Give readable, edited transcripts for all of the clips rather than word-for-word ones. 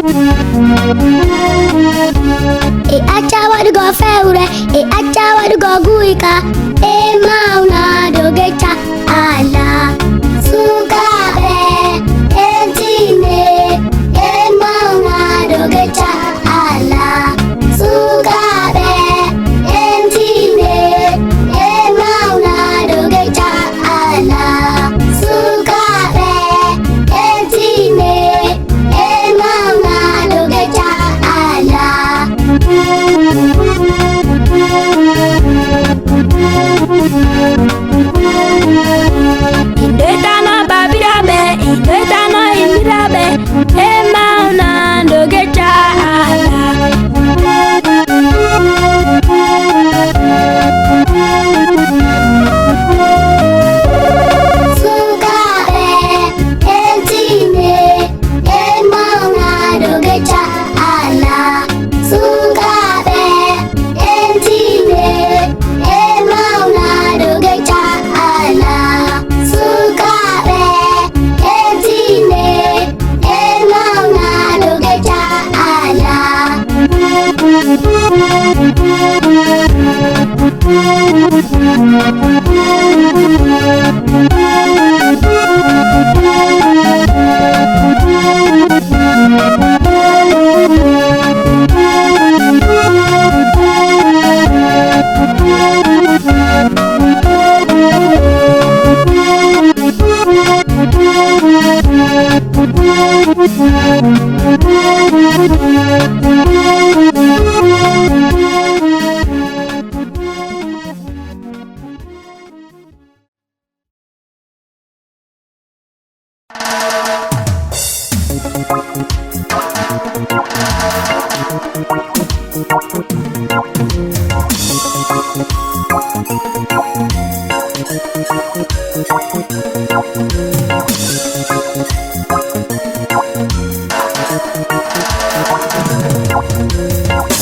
E acha wadugo feure, e acha wadugo guika, e mauna dogecha ala sukabe entine, e mauna dogecha ala sukabe entine, e mauna dogecha ala sukabe entine, e mauna dogecha ala. Indetana babirabe, indetana imirabe, emauna dogecha ala. Sukabe entine, emauna dogecha ala. Sukabe entine, emauna dogecha ala. Sukabe entine, emauna dogecha ala.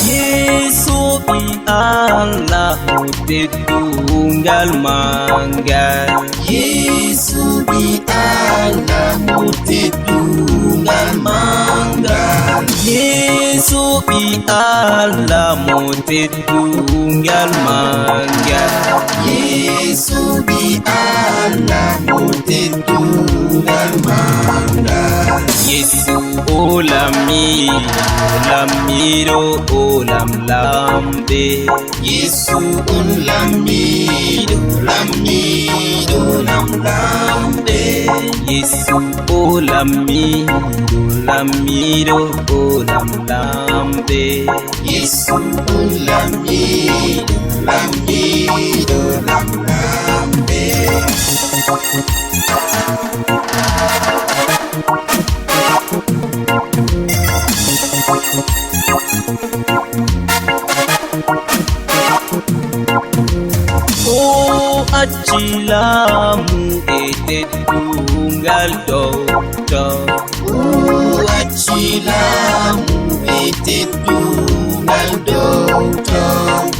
Yesu Allah Tunggal manggal. Yesu Allah Tunggal manggal. Yesu Allah Tunggal manggal. Yesu Allah Tunggal manggal. Yesu olami lamiro olam lambe. Yesu lamido lam lambe. Yesu olami lamiro olam lambe. Yesu lamido lam lambe. Oh achilamu ete tunggal dokter. Achilamu ete tunggal dokter.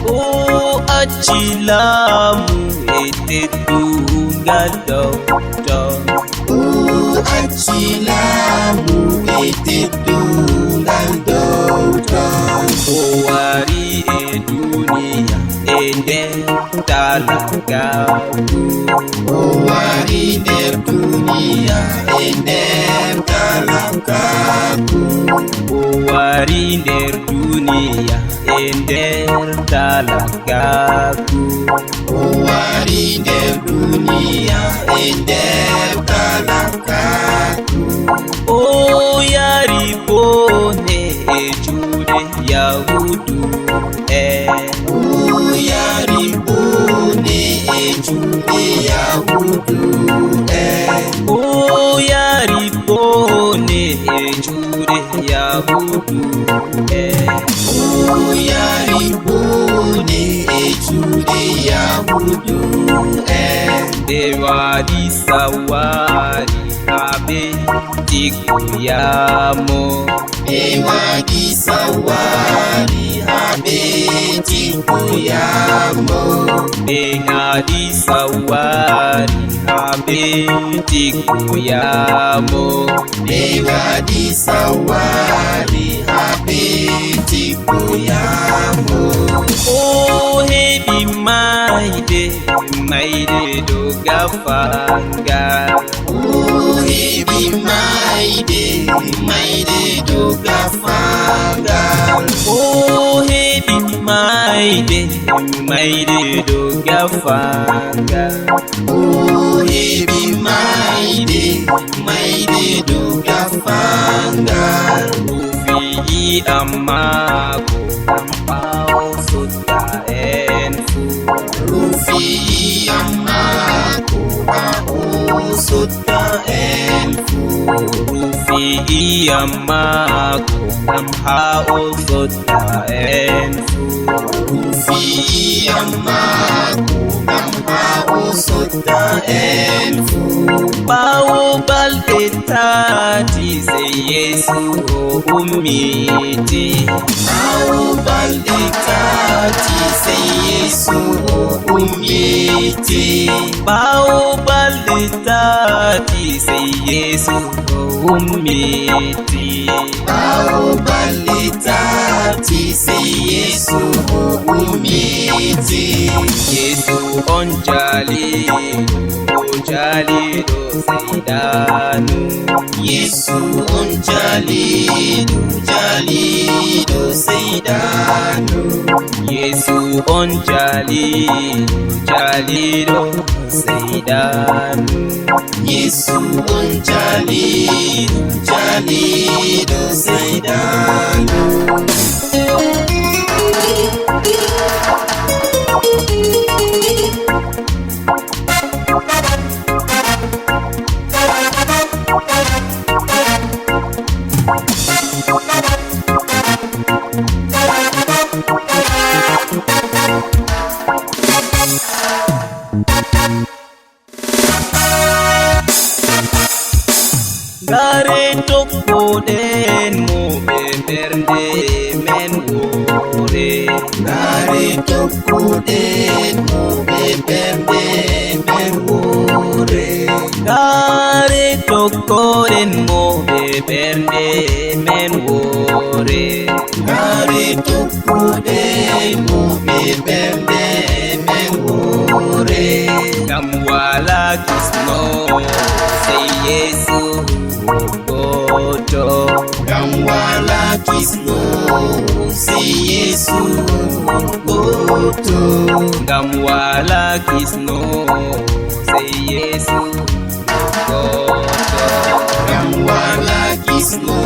Oh achilamu ete tunggal dokter. Achilamu ete tunggal dokter. Oh wari e dunia ende talagaku. Oh wari der dunia ender talakaku. Oh wari der dunia ender talagaku. Oh wari der dunia ender talakaku. Oh yari bone ejude yahudu Oh yari bone ejude yahudu Oh yari bone ejude yahudu Oh yari bone ejude yahudu Dewadi sawari abe tikuyamo. Ewadi sawari habeti kuyamo. Dengadi sawari habeti kuyamo. Ewadi sawari dogafanga. Oh hebi maide dogafanga. Oh hebi maide dogafanga. Oh hebi maide dogafanga. Rufi amako ampao sota enfu. Rufi amako sota enfu. Rufi amako ampao sota enfu. Rufi amako sota enfu. Bawo balde tati se Yesu umiti. Bawo balde tati se Yesu umiti. Bawo balde tati se Yesu umiti. Bawo balde tati se Yesu umiti. Yesu onjali seidanu. Yesu onjali seidanu. Yesu onjali seidanu. Yesu onjali seidanu. Gare tokko den mo be bernde men wore. Gare tokko den mo be bernde men wore. Gare tokko den mo be bernde men wore. Gare tokko den mo be bernde men wore. Gam wala kisno say Yesu goto. Gam wala kisno say Yesu goto. Gam wala kisno say Yesu goto. Gam wala kisno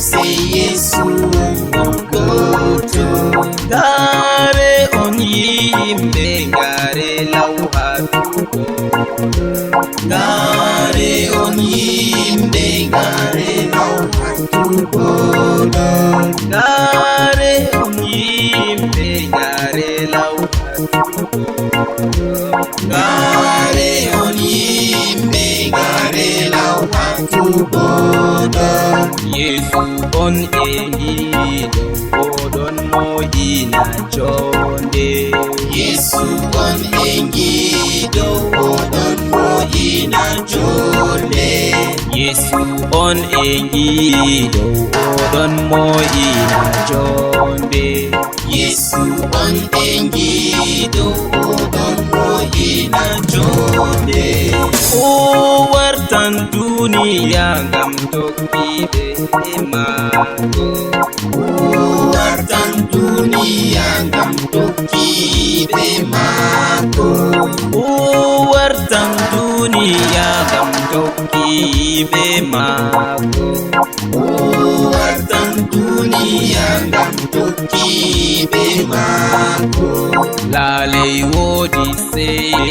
say Yesu goto. Gare on yimbe gare lawhatu. Gare on yimbe gare lawhatu godo. Gare on yimbe gare lawhatu. Gare on yimbe gare lawhatu godo. Yesu on engido odon moyina chonde. Yesu on engido odon moyina chonde. Yesu on engido odon moyina chonde. Yesu on engido odon moyina chonde. O wartan duniya gam tokkiɓe mako. Wartan duniya gam tokkiɓe mako. O wartan duniya gam tokkiɓe mako. Wartan duniya gam tokkiɓe mako. Laley wodi seyo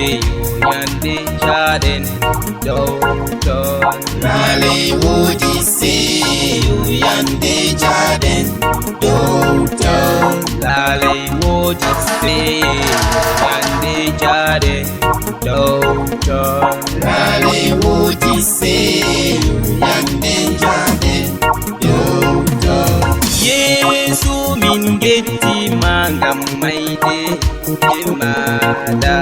yande jaɗen dow ton. Laley wodi seyo yande jaɗen dow ton. Laley wodi seyo yande jaɗen dow ton. Laley wodi seyo yande jaɗen dow ton. Yesu min gettima ngam mayde e maɗa.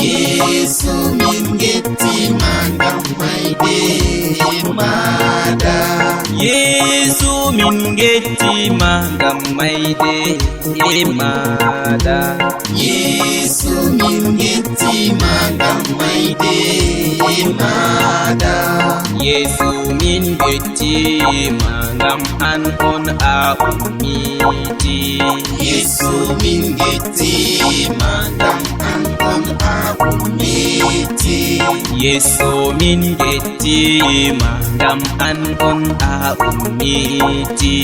Yesu min gettima ngam mayde Emada Yesu min gettima ngam mayde emada Yesu min gettima ngam mayde emada Yesu min gettima ngam an on a ummiti Yesu min gettima ngam an on a ummiti Yesu min gettima ngam an on a ummiti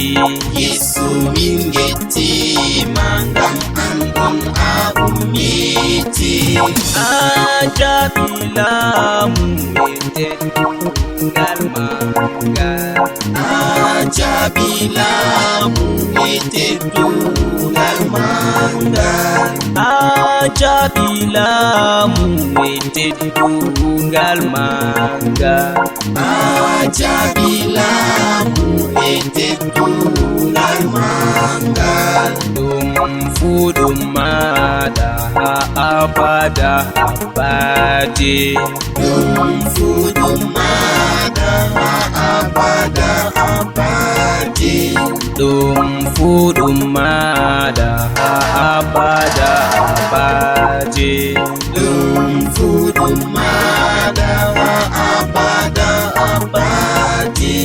Yesu min gettima ngam an on a ummiti ajabilamu etettungal manga Ajabilamu etettungal manga ajabilamu etettungal manga Ajabilamu etettungal manga ɗum fuɗum maɗa ha abada abade ɗum fuɗum maɗa ha abada abade ɗum fuɗum maɗa ha abada abade ɗum fuɗum maɗa ha abada abade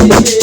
Thank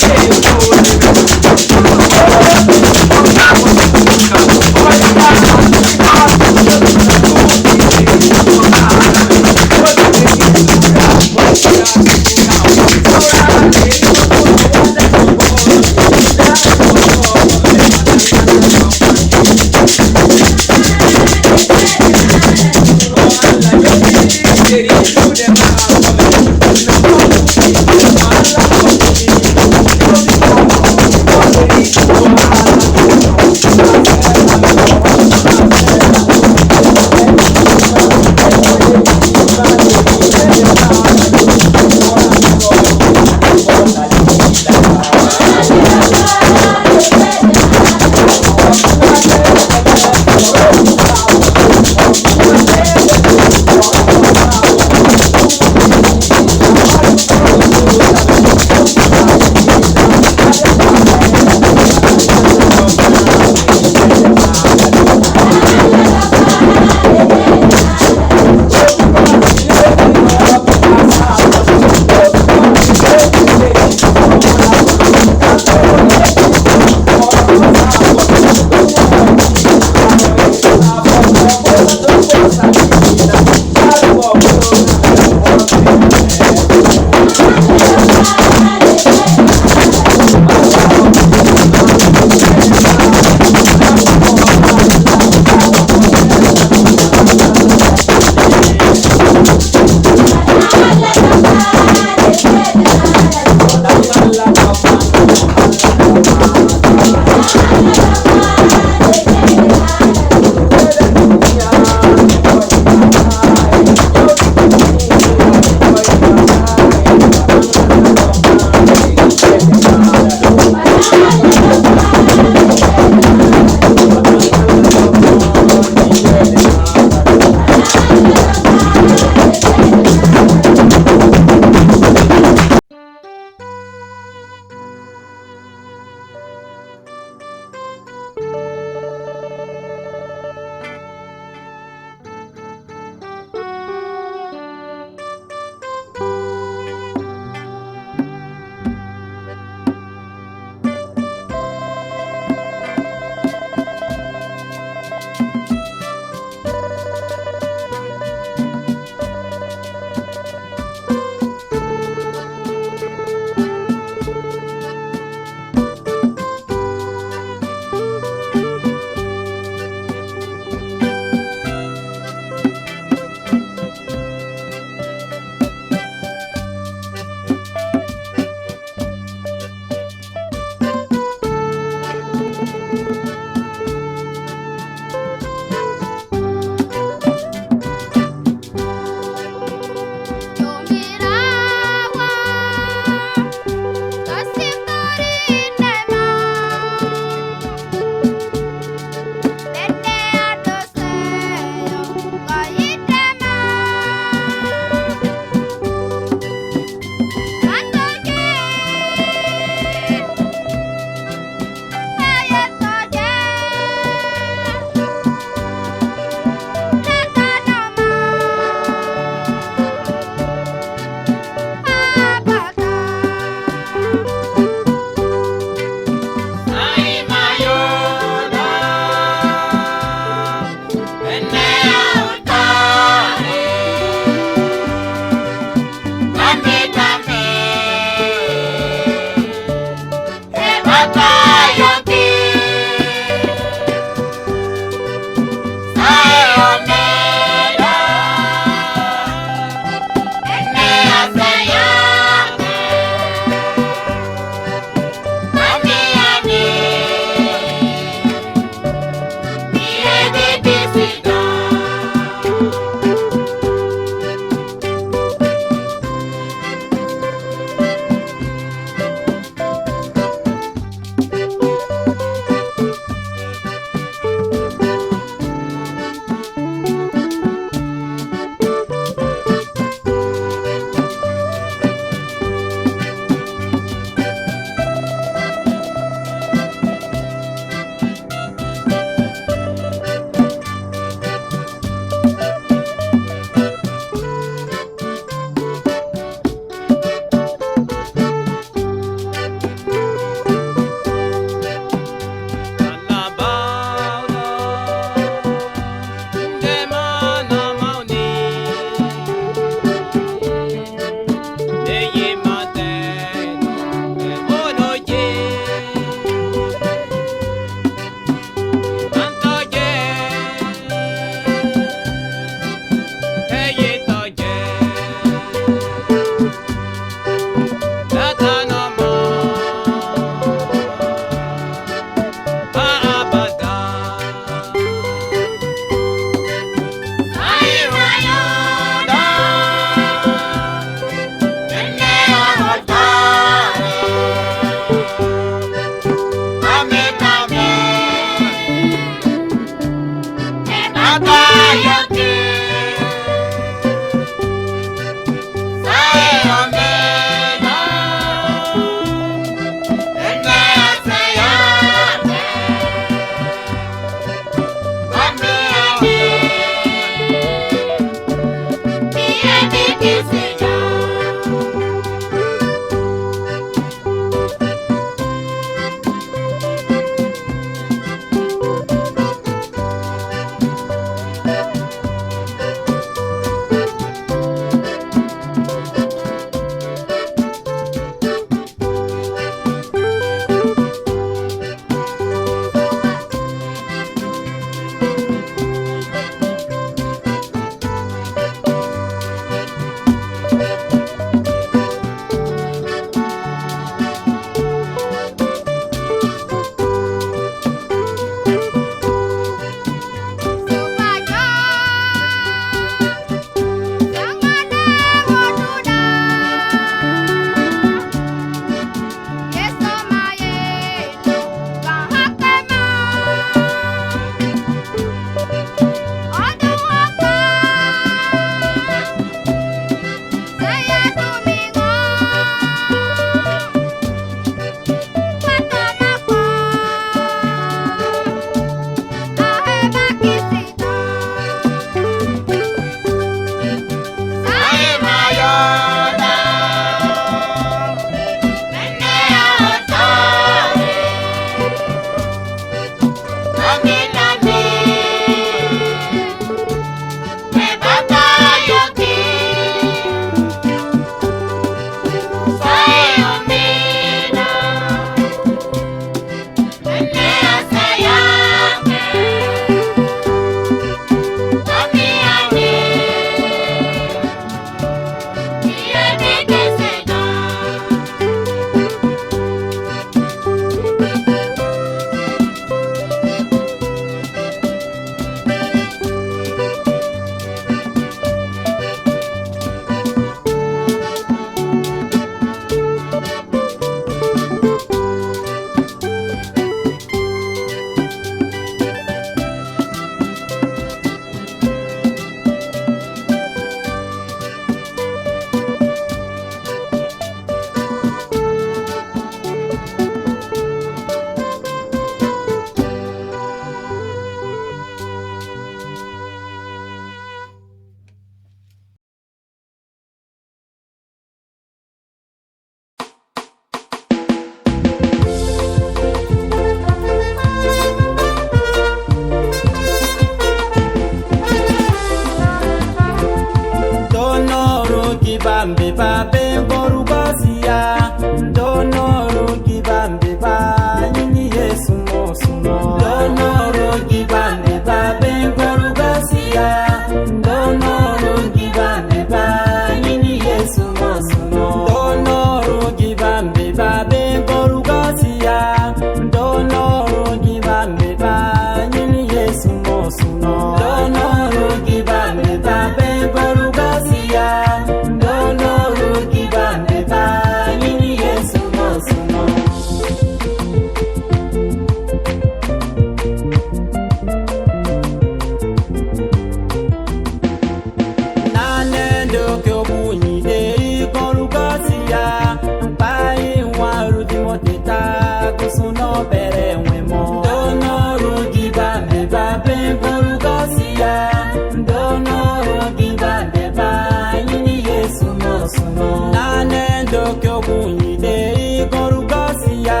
ndokyo bunyide igorugosia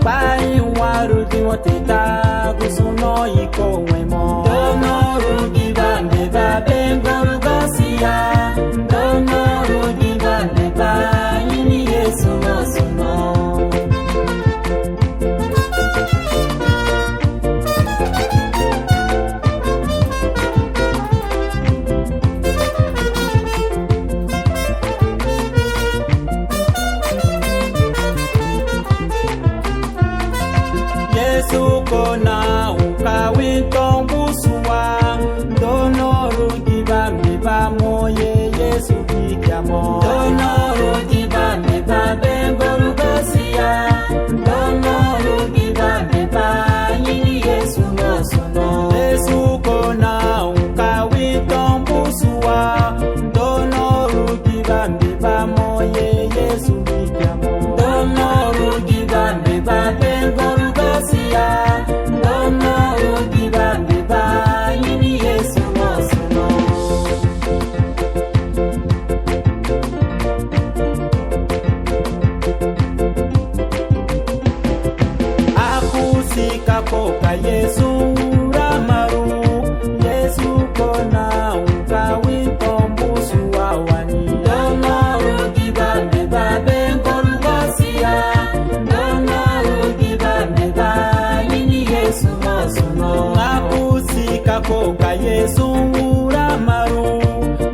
pai waru dimoteta gusuno ikowemo dono rugi bande babe gorugosia dono rugi bande ba ini Yesu mosuno. Yesu kona ukawinto mbusua dono rugi bambi bamoye Yesu bikyamo dono rugi bambi babe gorugosia dono rugi bambi ba yini Yesu mosuno. Yesu kona ukawinto mbusua dono rugi bambi bamoye Yesu bikyamo dono rugi bambi babe gorugosia dono rugi bambi ba yini Yesu mosuno. Akusika koka Yesu ramaru Yesu kona ukawinto mbusu wawani dono rugi bambi babe gorugosia dono rugi bambi ba yini Yesu mosuno. Akusika koka Yesu ramaru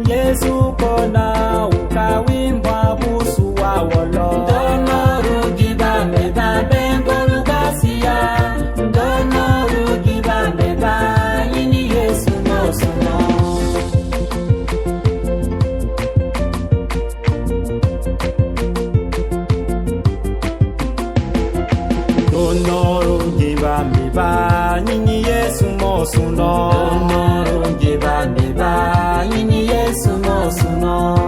Yesu kona ukawimbwa busu wawolo dono rugi bambi babe gorugosia dono rugi bambi ba yini Yesu mosuno. Dono rugi bambi ba yini Yesu mosuno dono rugi bambi ba yini Yesu mosuno.